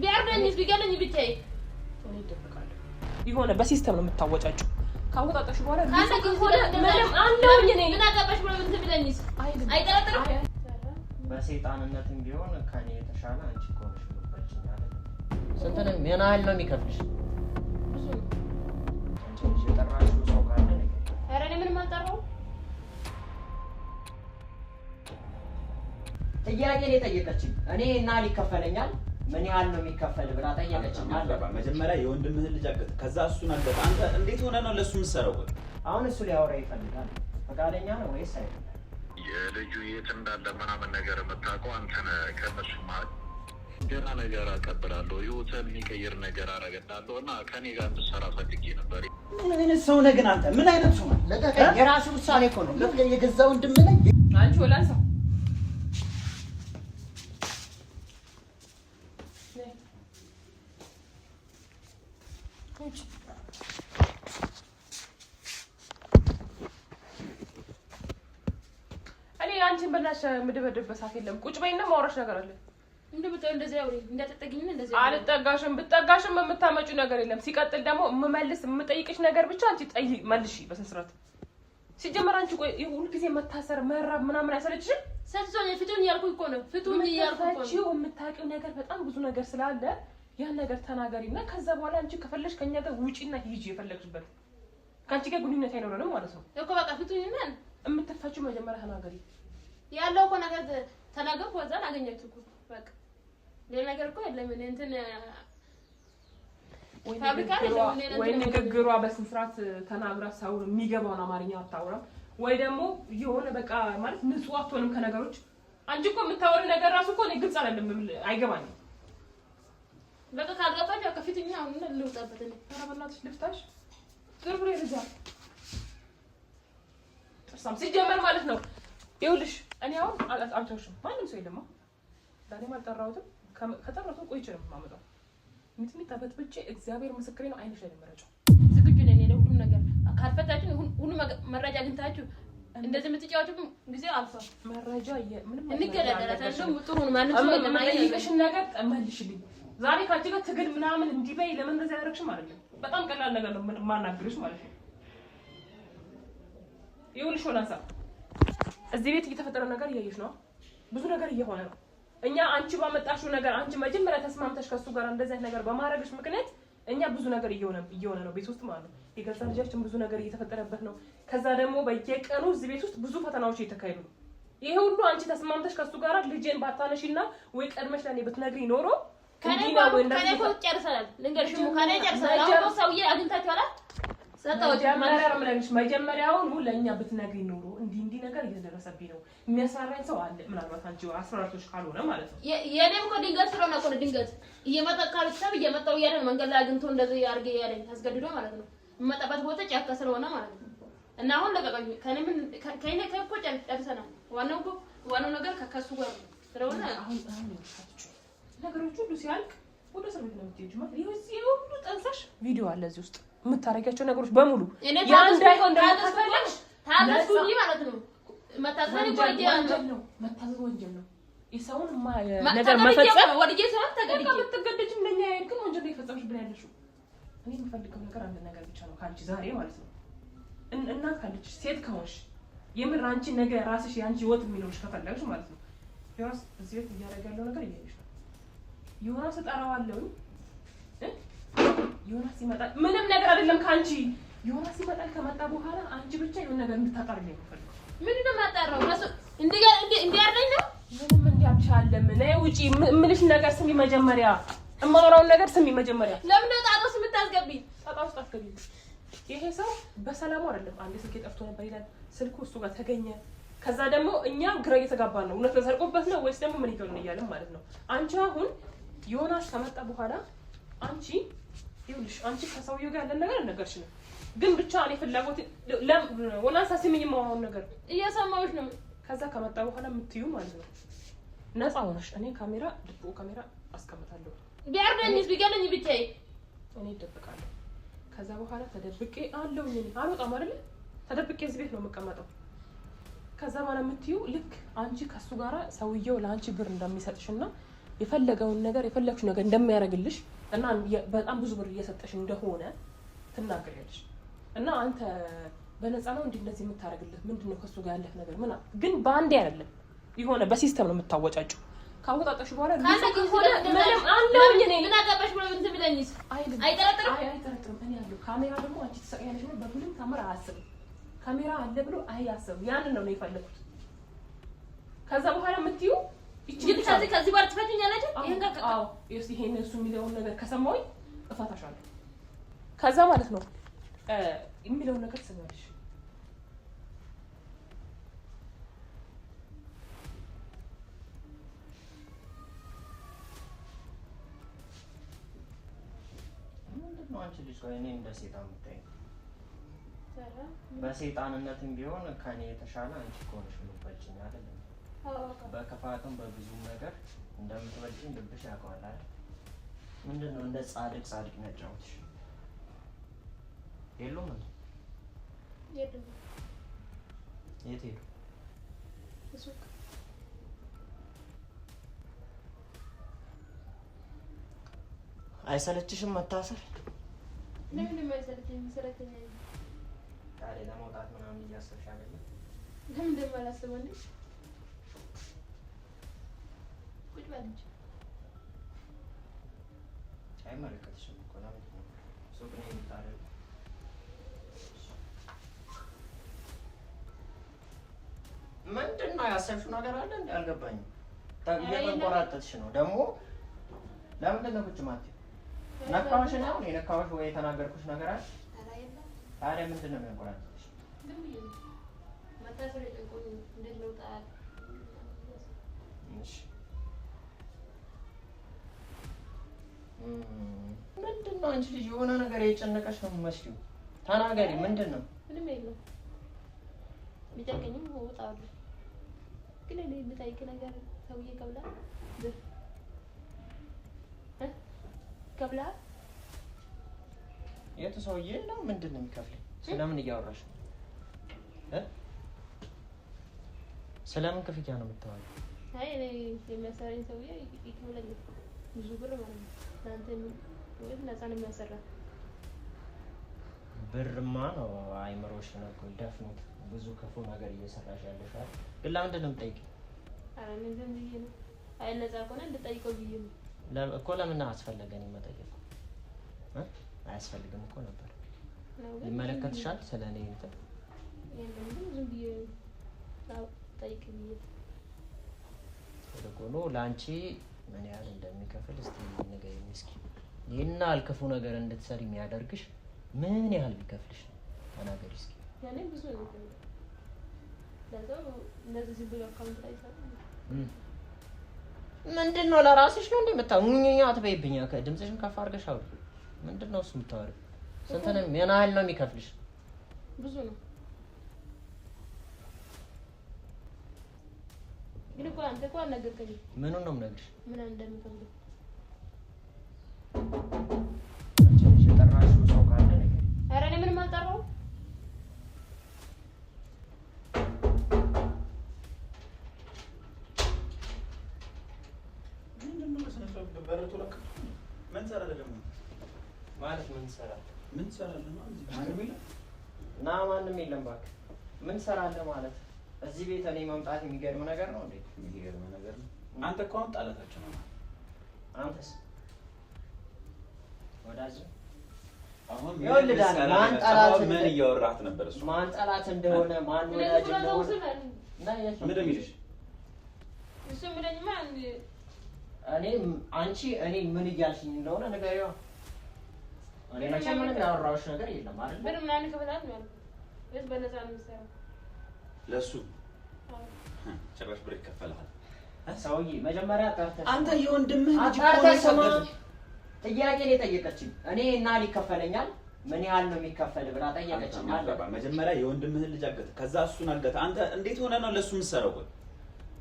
ቢያርደኝስ ቢገለኝ ብቻዬ እኔ እደብቃለሁ። የሆነ በሲስተም ነው የምታወጫጭው። ካወጣጣሽ በኋላ ምንም አንደውኝ ነኝ ምን አገባሽ ብሎ ምን ትብለኝስ አይጠረጥርም። በሰይጣንነትም ቢሆን ከኔ የተሻለ አንቺ ኮንሽ ልበልኝ አይደል? ስንት ነው ምን ያህል ነው የሚከፍልሽ? ብዙ አንቺ የጠራሽው ሰው ካለ ነገር ኧረ እኔ ምንም አልጠራሁም። ጥያቄ ነው የጠየቀችኝ። እኔ እና ሊከፈለኛል ምን ያህል ነው የሚከፈል ብላ ጠየቀችኝ። አለባ መጀመሪያ የወንድምህን ልጅ አገት ከዛ እሱን አገት አንተ እንዴት ሆነ ነው ለሱ የምትሰራው? አሁን እሱ ሊያወራ ይፈልጋል። ፈቃደኛ ነው ወይስ አይደለም? የልጁ የት እንዳለ ምናምን ነገር የምታውቀው አንተ ነህ። ከእነሱ ማለት ገና ነገር አቀብላለሁ ህይወትን የሚቀይር ነገር አረገላለሁ እና ከኔ ጋር እንድትሰራ ፈልጌ ነበር። ምን አይነት ሰው ነህ ግን አንተ? ምን አይነት ሰው ነህ? ለቀቀኝ። የራሱ ውሳኔ እኮ ነው። የገዛ ወንድም ነኝ። አንቺ ወላንሳ አንቺን በላሽ ምድበድበት ሰዓት የለም። ቁጭ በይና ማውራሽ ነገር አለ። እንደዚህ አውሪ እንዳትጠጊኝና እንደዚህ አልጠጋሽም። ብትጠጋሽም የምታመጪው ነገር የለም። ሲቀጥል ደግሞ የምጠይቅሽ ነገር ብቻ አንቺ መልሺ በስነ ስርዓት። ሲጀመር አንቺ ቆይ ሁሉ ጊዜ መታሰር መራብ ምናምን አይሰለችሽም? ሰጥቶኝ ፍቱኝ ያልኩኝ እኮ ነው። ፍቱኝ ያልኩኝ እኮ ነው። የምታውቂው ነገር በጣም ብዙ ነገር ስላለ ያን ነገር ተናገሪና ከዛ በኋላ አንቺ ከፈለሽ ከኛ ጋር ውጪና ሂጂ የፈለግሽበት። ካንቺ ጋር ግንኙነት አይኖረንም ማለት ነው እኮ በቃ ፍቱኝና የምትፈቺው መጀመሪያ ተናገሪ። ያለው እኮ ነገር ተናገርኩ ወዛን አገኘችው እኮ በቃ ሌላ ነገር እኮ የለም። እንትን ፋብሪካ ወይ ንግግሯ በስነ ስርዓት ተናግራ ሰው የሚገባውን አማርኛ አታውራም ወይ ደግሞ የሆነ በቃ ማለት ንጹህ አትሆንም ከነገሮች። አንቺ እኮ የምታወሪው ነገር ራሱ እኮ እኔ ግልጽ አይደለም አይገባኝም። በቃ ካልገባሽ በቃ ፊትኛ አሁን ልውጣበት ነው። ኧረ በእናትሽ ልፍታሽ ቅርብ ነው ይልዛል ጥርሳም ሲጀመር ማለት ነው። ይኸውልሽ እኔ አሁን አልተውሽም። ማንም ሰው የለም። ዳኔም አልጠራሁትም። ከጠራሁት ቆይቼ ነው የማመጣው። ሚጥሚጣ በጥብጬ እግዚአብሔር ምስክሬ ነው። አይንሽ ላይ መረጃው ዝግጁ ነኝ እኔ ለሁሉም ነገር። ካልፈታችሁ ሁሉ መረጃ አግኝታችሁ እንደዚህ የምትጫወቱት ጊዜ አልፏል። መረጃ ምንም እንገዳደራለን። እንደውም ጥሩ ነው። ማንም ሰው የማይጠይቅሽን ነገር መልሽልኝ። ዛሬ ካንቺ ጋር ትግል ምናምን እንዲበይ ለምን እንደዚህ ያደረግሽም አይደለም። በጣም ቀላል ነገር ነው ማናግርሽ ማለት ነው። ይኸውልሽ ወላንሳ እዚህ ቤት እየተፈጠረ ነገር እያየሽ ነው። ብዙ ነገር እየሆነ ነው። እኛ አንቺ ባመጣሽው ነገር አንቺ መጀመሪያ ተስማምተሽ ከሱ ጋር እንደዚህ ነገር በማድረግሽ ምክንያት እኛ ብዙ ነገር እየሆነ ነው ቤት ውስጥ ማለት ነው። የገዛ ልጃችን ብዙ ነገር እየተፈጠረበት ነው። ከዛ ደግሞ በየቀኑ እዚህ ቤት ውስጥ ብዙ ፈተናዎች እየተካሄዱ ነው። ይሄ ሁሉ አንቺ ተስማምተሽ ከሱ ጋር ልጄን ባታነሺና ወይ ቀድመሽ ለኔ ብትነግሪ ኖሮ ከኔ እኮ ጨርሰናል። ልንገርሽ ከኔ ጨርሰናል። አሁን ሰውዬ አግኝታችኋል? መጀመሪያውን ለእኛ ብትነግሪ ኖሮ እንዲህ ነገር እየደረሰብኝ ነው የሚያስፈራኝ ሰው አለ። ምናልባት አንቺ አስፈራርቶሽ ካልሆነ ማለት ነው። የኔም እኮ ድንገት ስለሆነ እኮ ነው። ድንገት እየመጣ ካልተሰብ እየመጣው እያለ መንገድ ላይ አግኝቶ እንደዚህ አድርጌ ያለኝ አስገድዶ ማለት ነው። የመጣበት ቦታ ጫካ ስለሆነ ማለት ነው። እና አሁን ለቀቀኝ። ከኔ ከእኮ ጨርሰናል። ዋናው ነገር ከሱ ጋር ስለሆነ አሁን ነገሮች ሁሉ ሲያልቅ ወደ እስር ቤት ነው የምትሄጂው ማለት ነው። ይሄ ሁሉ ጠንሳሽ ቪዲዮ አለ እዚህ ውስጥ የምታረጋቸው ነገሮች በሙሉ ያ እንዳይሆን እንደምታፈለሽ ታደርጉኝ ማለት ነው። መታዘዝ ወንጀል ነው። የሰውን ነገር መፈጸም ወዲጄ ሰው ተገድጄ ተገድጄም ለኛ ግን ወንጀል ነው የፈጸምሽ ብለ ያለሽው። እኔ የምፈልገው ነገር አንድ ነገር ብቻ ነው ካንቺ ዛሬ ማለት ነው። እናት ካለች ሴት ከሆንሽ የምር አንቺ ነገ ራስሽ ያንቺ ህይወት የሚኖርሽ ከፈለግሽ ማለት ነው። ዮናስ እዚህ ቤት እያደረገ ያለው ነገር እያየሽ ነው። ዮናስ እጠራዋለሁ። ዮናስ ይመጣል። ምንም ነገር አይደለም ካንቺ። ዮናስ ይመጣል። ከመጣ በኋላ አንቺ ብቻ የሆነ ነገር እንድታጣርልኝ ነው የምፈልገው። ምንድነው የማጣራው? እሱ እንዲያርደኝ ነው። ምንም እንዲያብሻለም ነይ ውጪ። ምንሽ ነገር ስሚ መጀመሪያ። እማወራውን ነገር ስሚ መጀመሪያ። ለምን ነው ጣጣ ውስጥ የምታስገቢኝ? ጣጣ ውስጥ አስገቢኝ። ይሄ ሰው በሰላሙ አይደለም። አንዴ ስልክ ጠፍቶ ነበር ይላል። ስልኩ እሱ ጋር ተገኘ። ከዛ ደግሞ እኛ ግራ እየተጋባን ነው። እውነት ተሰርቆበት ነው ወይስ ደግሞ ምን ይሆን እያለን ማለት ነው። አንቺ አሁን ዮናስ ከመጣ በኋላ አንቺ ይኸውልሽ አንቺ ከሰውየው ጋር ያለን ነገር አልነገርሽንም። ግን ብቻ እኔ ፍላጎት ወላንሳ ስሚኝ የማወራውን ነገር እየሰማሁሽ ነው። ከዛ ከመጣ በኋላ የምትዩ ማለት ነው ነፃ ሆነሽ እኔ ድብቁ ካሜራ አስቀምጣለሁ። ቢያርደኝስ ቢገለኝ ብቻዬ እኔ እደብቃለሁ። ከዛ በኋላ ተደብቄ አለሁኝ። እኔ አልወጣም አይደል? ተደብቄ እዚህ ቤት ነው የምቀመጠው። ከዛ በኋላ የምትዩ ልክ አንቺ ከሱ ጋራ ሰውየው ለአንቺ ብር እንደሚሰጥሽና የፈለገውን ነገር የፈለግሽው ነገር እንደሚያደርግልሽ እና በጣም ብዙ ብር እየሰጠሽ እንደሆነ ትናገሪያለሽ። እና አንተ በነፃ ነው እንዴ እንደዚህ የምታደርግልህ? ምንድነው ከሱ ጋር ያለህ ነገር? ምን ግን በአንዴ አይደለም የሆነ በሲስተም ነው የምታወጫጭው። ካወጣጣሽ በኋላ ምንም አለውኝ እኔ ምን አገባሽ ብሎ እንትን ብለኝስ አይጠረጥርም። እኔ ያለው ካሜራ ደግሞ አንቺ ትሰቅያለሽ ነው በምንም ታምር አያስብም። ካሜራ አለ ብሎ አያስብም። ያንን ነው የፈለኩት። ከዛ በኋላ የምትዩ ከዚህ ባር ትፈትኛለሽ። ይሄን እሱ የሚለውን ነገር ከሰማሁኝ እፈታሻለሁ። ከዛ ማለት ነው የሚለውን ነገር ትሰማለሽ። ምንድነው አንቺ ልጅ ወይ እኔ እንደ ሴጣን የምታይ? በሴጣንነትም ቢሆን ከኔ የተሻለ አንቺ ከሆነሽ የምትበልጭኝ አይደለም። በክፋትም በብዙ ነገር እንደምትበልጭኝ ልብሽ ያውቀዋል አይደል? ምንድነው እንደ ጻድቅ ነጫውትሽ? የሉም እንዴ? የት ሄዱ? አይሰለችሽም መታሰር? ለምን የማይሰለችኝ? ይሰለችኛል። ታዲያ ለመውጣት ምናምን እያሰብሽ አይደለም? ለምን እንደማላስበው እንዴ? ቁጭ በል እንጂ። አይመለከትሽም እኮ ለምንድን ነው ሱቅ ነው የምታደርጊው? ምንድን ነው ያሰብሽው ነገር አለ እንዴ? አልገባኝም። እየተንቆራጠጥሽ ነው ደግሞ። ለምንድን ነው ቁጭ ማትይው? ነካሁሽ ነው የነካሁሽ ወይ የተናገርኩሽ ነገር አለ? ታዲያ ምንድን ነው የሚያንቆራጥጥሽ? ምንድን ነው አንቺ ልጅ የሆነ ነገር የጨነቀሽ ነው የምትመስለው? ተናገሪ። ምንድን ነው? ምንም የለም። ቢጨንቀኝም እወጣለሁ። ግን እኔ የምጠይቅ ነገር ሰውዬ ከብለሃል? የቱ ሰውዬ ነው? ምንድን ነው የሚከፍለኝ? ስለምን እያወራሽ ነው? ስለምን ክፍያ ነው የምታወሪው? አይ እኔ የሚያሰራኝ ሰውዬ ይከፍለኛል ብዙ ብር ማለት ነው። እናንተ ወይ ነፃ ነው የሚያሰራ? ብርማ ነው አይምሮሽ ነው እኮ ደፍኖት ብዙ ክፉ ነገር እየሰራሽ ያለሽ አይደል? ግን ለምንድን ነው የምጠይቂው? ኧረ እኔ ዝም ብዬ ነው። አይ ነፃ ከሆነ እንድጠይቀው ብዬ ነው እኮ። ለምን አስፈለገኝ መጠየቁ? አያስፈልግም እኮ ነበር። ይመለከትሻል ስለ እኔ እንትን የለም ግን ዝም ብዬ ጠይቅ ብዬ ነው። ለአንቺ ምን ያህል እንደሚከፍል እስቲ ንገሪኝ እስኪ። ይህን ያህል ክፉ ነገር እንድትሰሪ የሚያደርግሽ ምን ያህል ቢከፍልሽ ነው? ተናገሪ እስኪ። ያኔ ብዙ ነው ለዛው እንደዚህ ዝም ብሎ አካውንት ላይ ሳይሆን ምንድን ነው ለራስሽ ነው እንደምታውኙኛ አትበይብኛ። ድምፅሽን ከፍ አድርገሽ አውሪ። ምንድን ነው እሱ የምታወሪው? ስንት ነው? ምን ያህል ነው የሚከፍልሽ? ብዙ ነው ግን እኮ አንተ እኮ አልነገርከኝም። ምኑን ነው የምነግርሽ? ምን እንደሚከፍል የጠራሽው ሰው ካለ ነገር? ኧረ እኔ ምንም አልጠራሁም። ምን ትሰራለህ ደግሞ? ማለት ምን ትሰራለህ? ምን ትሰራለህ? ማንም የለም እና ማንም የለም እባክህ። ምን ትሰራለህ ማለት እዚህ ቤት እኔ መምጣት የሚገርም ነገር ነው እንዴ? የሚገርም ነገር ነው። አንተ እኮ አሁን ጣላታቸው ነው። አንተስ ወዳጅ አሁን ይወልዳል። ማን ጠላት ምን እያወራህ ነበር? እሱ ማን ጠላት እንደሆነ ማን ወዳጅ እንደሆነ እና ምን እንደሚልሽ እሱ ምንድነው? እኔ አንቺ እኔ ምን እያልሽኝ እንደሆነ ንገሪዋ። እኔ መቼም ምንም ያወራሁሽ ነገር የለም አይደል? ምንም ምናምን ከበላት ነው ያልኩት። ወይስ በነፃ ነው የምትሰራው? ለሱ ጭራሽ ብር ይከፈልሃል። ሰውዬ መጀመሪያ ጠርተሽ አንተ የወንድምህ ልጅ ጥያቄ ነው የጠየቀችኝ። እኔ እና ሊከፈለኛል ምን ያህል ነው የሚከፈል ብላ ጠየቀችኝ። መጀመሪያ የወንድምህን ልጅ አገተ፣ ከዛ እሱን አገተ። አንተ እንዴት ሆነ ነው ለሱ የምትሰራው?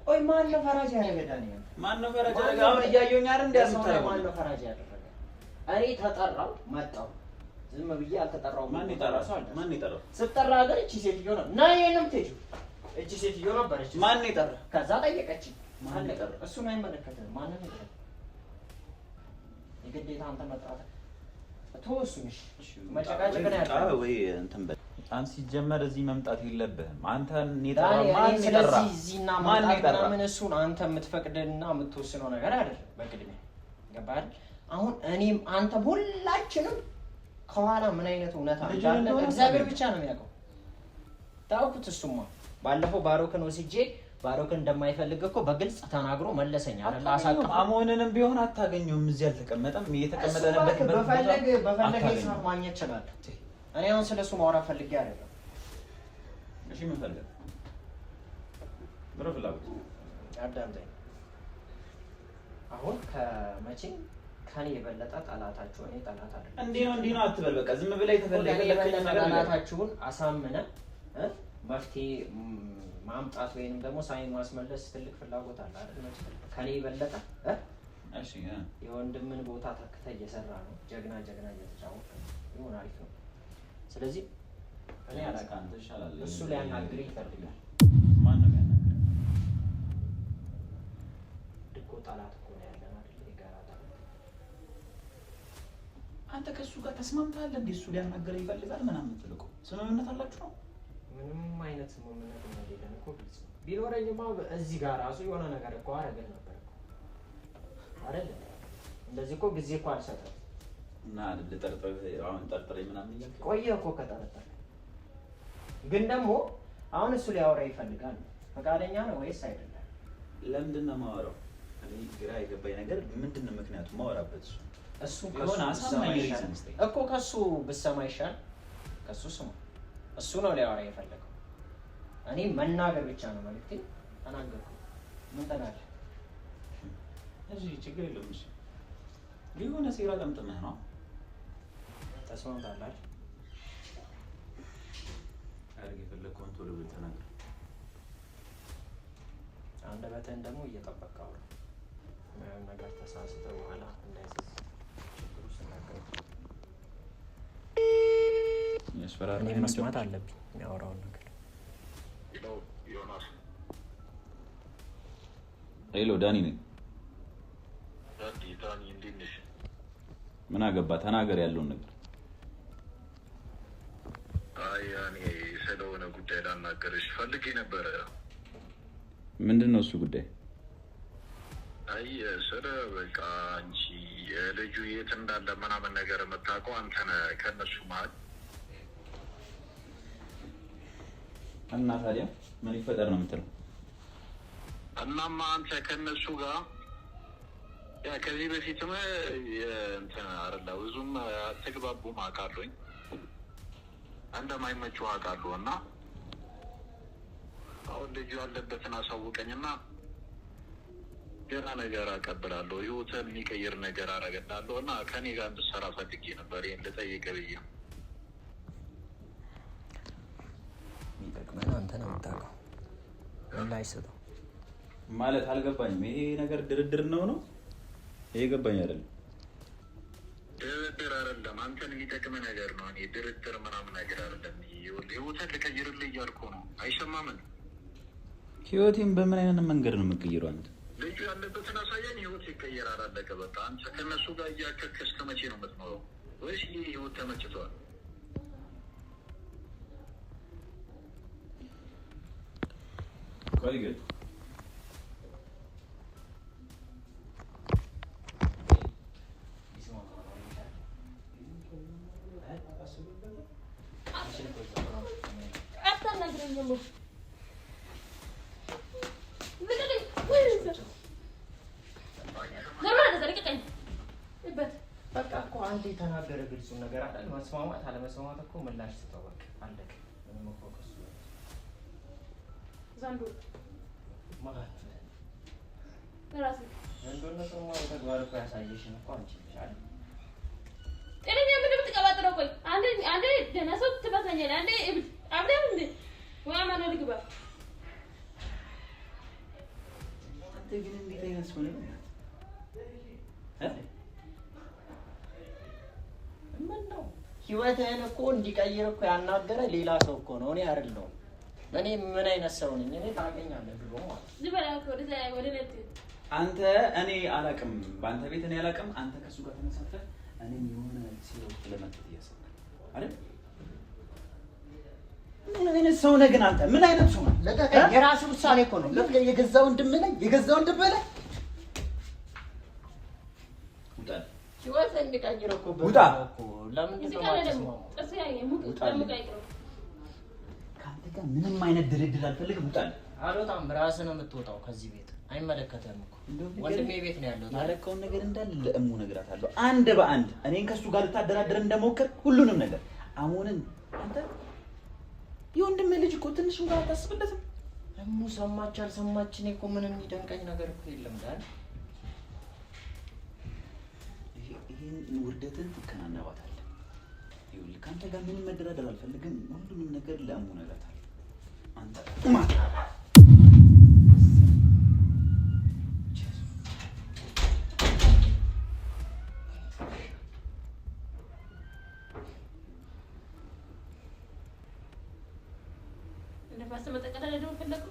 ቆይ ማን ነው ፈራጅ ያደረገዳኝ? ማን ነው ፈራጅ ያደረገ? አሁን እያየሁኝ አይደል እንዲያስታየው። ማን ነው ፈራጅ ያደረገ? እኔ ተጠራው መጣው። ዝም ብዬ አልተጠራው። ማን ይጠራው? ማን ይጠራው? ስትጠራ ሀገር እቺ ሴትዮ ነው እና ይሄንም ትሄጂ እቺ ሴትዮ ነበረች። ማን ይጠራ? ከዛ ጠየቀችኝ። ማን ይጠራ? እሱን አይመለከትም። ማንም ይጠራ የግዴታ አንተ መጥራት ተወሱሽ መጨቃጨቅ ነው ያለው ወይ እንትን በል አንተ ሲጀመር እዚህ መምጣት የለብህም አንተ ስለዚህ እዚህና ማጣጣና ምን እሱን አንተ የምትፈቅድና የምትወስነው ነገር አይደለም በቅድሚያ ገባህ አሁን እኔም አንተ ሁላችንም ከኋላ ምን አይነት እውነት አለ እግዚአብሔር ብቻ ነው የሚያውቀው ታውቁት እሱማ ባለፈው ባሮክን ወስጄ ባሮክን እንደማይፈልግ እኮ በግልጽ ተናግሮ መለሰኛ አይደል አሳቀፍ አሞንንም ቢሆን አታገኘውም እዚህ አልተቀመጠም እየተቀመጠ ነበር በፈለገ ሰዓት ማግኘት ይችላል እኔ አሁን ስለሱ ማውራት ፈልጌ አይደለም እሺ ምን ፈልገህ ብረፍ ላውጥ አዳምጠኝ አሁን ከመቼም ከኔ የበለጠ ጠላታችሁ እኔ ጠላት አይደለም እንዴ ነው አትበል በቃ ዝም ብለህ የተፈለገ ጠላታችሁን አሳምነ መፍትሄ ማምጣት ወይንም ደግሞ ሳይን ማስመለስ ትልቅ ፍላጎት አለ አይደል ከኔ የበለጠ እሺ የወንድምን ቦታ ተከተ እየሰራ ነው ጀግና እየተጫወተ ይሆን አሪፍ ነው ስለዚህ እኔ አላውቅም ተሻላል እሱ ላይ ያናግረኝ ይፈልጋል ማን ነው ያናግረኝ ድቆ ጠላት እኮ ነው ያለን አይደል የጋራ ጠላት አንተ ከሱ ጋር ተስማምተሃል እንዴ እሱ ሊያናግረኝ ይፈልጋል ምናምን ትልቁ ስምምነት አላችሁ ነው ምንም አይነት ስምምነት እንደሌለን እኮ ግልጽ ነው ቢኖረኝማ እዚህ ጋር ራሱ የሆነ ነገር እኮ አረገ ነበር እኮ አይደል እንደዚህ እኮ ጊዜ እኮ አልሰጠም እና አሁን ጠርጥረኝ ምናምን እያልክ ቆየ እኮ ከጠረጠረ ግን ደግሞ አሁን እሱ ሊያወራ ይፈልጋል ፈቃደኛ ነው ወይስ አይደለም ለምንድን ነው የማወራው እኔ ግራ የገባኝ ነገር ምንድን ነው ምክንያቱ ማወራበት እሱ ከሆነ አሳማኝ ሪዝን እኮ ከሱ ብሰማ ይሻል ከሱ ስማ እሱ ነው ሊያወራ የፈለገው እኔ መናገር ብቻ ነው ማለት ተናገርኩ ምን ተናገር እዚህ ችግር የለውም እሺ ሊሆነ ሴራ ጠምጥመህ ነው ተስማምታላችሁ አርግ የፈለግከውን ቶሎ ብለህ ተናገር አንደበትህን ደግሞ እየጠበቅከው ነው ምንም ነገር ተሳስተህ በኋላ እንዳይዘዝ ችግር ውስጥ ተናገር እኔ መስማት አለብኝ የሚያወራውን ነገር ሄሎ ዳኒ ነኝ ዳኒ እንዴት ነሽ ምን አገባ ተናገር ያለውን ነገር አይ እኔ ስለሆነ ጉዳይ ላናገርሽ ፈልጌ ነበረ ምንድነው እሱ ጉዳይ አይ ስለ በቃ አንቺ ልጁ የት እንዳለ ምናምን ነገር የምታውቀው አንተ ነህ ከነሱ ማለት እና ታዲያ ምን ይፈጠር ነው የምትለው እናማ አንተ ከነሱ ጋር ያ ከዚህ በፊትም እንትን አይደለ ብዙም አትግባቡም አውቃለሁኝ እንደማይመቸው አውቃለሁ እና አሁን ልጁ ያለበትን አሳውቀኝና ገና ነገር አቀብላለሁ ህይወትን የሚቀይር ነገር አረጋለሁ እና ከኔ ጋር እንድትሰራ ፈልጌ ነበር ይሄን ልጠይቅህ ብዬ የሚጠቅመን አንተ ነው የምታውቀው ምን አይሰጠው ማለት አልገባኝም ይሄ ነገር ድርድር ነው ይሄ ገባኝ አይደለም ድርድር አይደለም አንተን የሚጠቅም ነገር ነው እኔ ድርድር ምናምን ነገር አይደለም ህይወትን ልቀይርልህ እያልኩ ነው አይሰማም ህይወቴን በምን አይነት መንገድ ነው የምትቀይረው አንተ ልጁ ያለበትን አሳየኝ ህይወት ይቀየራል አለቀ በቃ አንተ ከነሱ ጋር እያከክ እስከ መቼ ነው የምትኖረው ወይስ ይህ ህይወት ተመችቷል ቆይ ግን በቃ እኮ አንዴ የተናገረ ግልጹን ነገር አይደል መስማማት አለመስማማት እኮ ምላሽ ስጠው በቃ አለቀ ምንም እኮ ከሱ ዘንዶ ማለት ራስ ዘንዶነቱ ማለት ተግባር እኮ ያሳየሽን እኮ አንቺ ነሽ አይደል ጤነኛ ምንም ትቀባጥረው ቆይ አንዴ ደህና ሰው ትመስለኛለህ አንዴ እብድ አብረን እንዴ ወይ አማን ልግባ አንተ ግን እንዴት አይነት ሰው ነህ ምነው ህይወትህን እኮ እንዲቀይር እኮ ያናገረ ሌላ ሰው እኮ ነው እኔ አይደለሁም እኔ ምን አይነት ሰው ነኝ እኔ ታገኛለህ ብሎ ማለት ዝበላ ወደ ነት አንተ እኔ አላውቅም፣ በአንተ ቤት እኔ አላውቅም። አንተ ከሱ ጋር ተመሳጥረህ እኔም የሆነ ሲሮጥ ለመጥተህ እያሰብክ አይደል? ምን አይነት ሰው ነህ ግን አንተ? ምን አይነት ሰው ነህ? ለቀቀኝ። የራስህ ውሳኔ እኮ ነው። የገዛ ወንድምህ ላይ ውጣ። ህይወት እንዲቀይረው እኮ ውጣ። ለምን ከአንተ ጋር ምንም አይነት ድርድር አልፈልግም። ውጣ። አልወጣም። ራስህ ነው የምትወጣው ከዚህ ቤት። አይመለከተህም እኮ ወንድሜ ቤት ነው ያለው። ያደረከውን ነገር እንዳለ ለእሙ እነግራታለሁ፣ አንድ በአንድ እኔን ከሱ ጋር ልታደራድር እንደሞከር ሁሉንም ነገር። አሁንን አንተ የወንድምህ ልጅ እኮ ትንሽ እንኳን አታስብለትም? እሙ ሰማች አልሰማች እኔ እኮ ምንም የሚደንቀኝ ነገር እኮ የለም። ዳን ይሄን ውርደትን ትከናነባታለህ። ይኸውልህ ከአንተ ጋር ምንም መደራደር አልፈልግም። ሁሉንም ነገር ለእሙ እነግራታለሁ። አንተ እንደፋስ መጠቀለል ደግሞ ፈለኩ